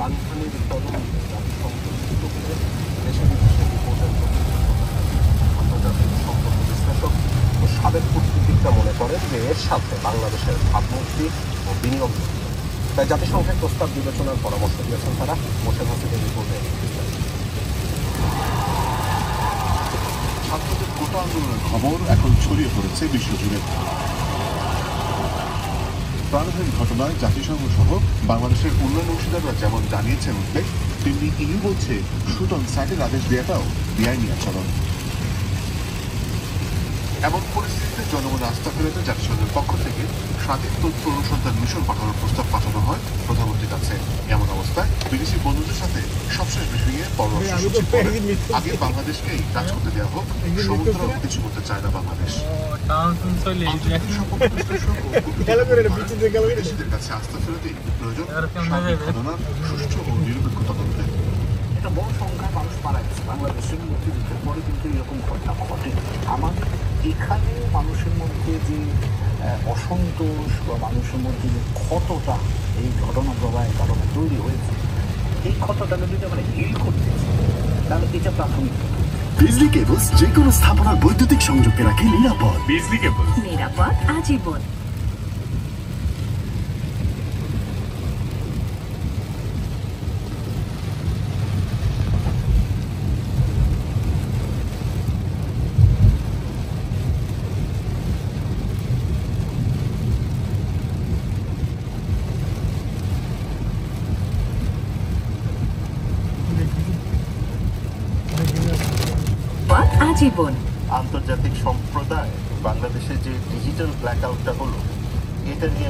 প্রাণহানির তদন্তে জাতিসংঘ দেশে বিদেশে রিপোর্টের আন্তর্জাতিক সম্পর্ক বিশ্লেষক ও সাবেক কূটনীতিকরা মনে করেন যে এর সাথে বাংলাদেশের ভাবমূর্তি ও বিনিয়োগ জড়িত। তাই জাতিসংঘের প্রস্তাব বিবেচনার পরামর্শ দিয়েছেন তারা। মোর্শেদ হাসিনের রিপোর্টে ছাত্রদের কোটা আন্দোলনের খবর এখন ছড়িয়ে পড়েছে বিশ্বজুড়ে। প্রাণহানির ঘটনায় জাতিসংঘ সহ বাংলাদেশের উন্নয়ন অংশীদাররা যেমন জানিয়েছেন উদ্বেগ, তেমনি ইউ বলছে শুট অন সাইটের আদেশ দেওয়াটাও বেআইনি আচরণ। এমন পরিস্থিতিতে জনগণের আস্থা ফেরাতে জাতিসংঘের পক্ষ থেকে স্বাধীন তথ্য অনুসন্ধান মিশন পাঠানোর প্রস্তাব পাঠানো হয় প্রধানমন্ত্রীর কাছে। এমন অবস্থায় বিদেশি বন্ধুদের সাথে সবশেষ বিষয়ে পরামর্শ আগে বাংলাদেশকেই কাজ করতে দেওয়া হোক, সমুদ্র কিছু করতে চায় না বাংলাদেশ। বিদেশিদের কাছে আস্থা ফেরাতেই প্রয়োজন ঘটনার সুষ্ঠু ও নিরপেক্ষ তদন্তে। একটা বড় সংখ্যায় মানুষ মারা গেছে বাংলাদেশের মুক্তিযুদ্ধের পরে, কিন্তু এরকম ঘটনা ঘটে। আমাদের এখানে মানুষের মধ্যে যে অসন্তোষ বা মানুষের মধ্যে যে ক্ষতটা এই ঘটনা প্রবাহের কারণে তৈরি হয়েছে, এই ক্ষতটাকে যদি আমরা হিল করতে চাই তাহলে এটা প্রাথমিক। বিজলি কেবলস যে কোনো স্থাপনার বৈদ্যুতিক সংযোগকে রাখে নিরাপদ। বিজলি কেবলস, নিরাপদ আজীবন। আজীবন। আন্তর্জাতিক সম্প্রদায় বাংলাদেশে যে ডিজিটাল ব্ল্যাক আউটটা হলো, এটা নিয়ে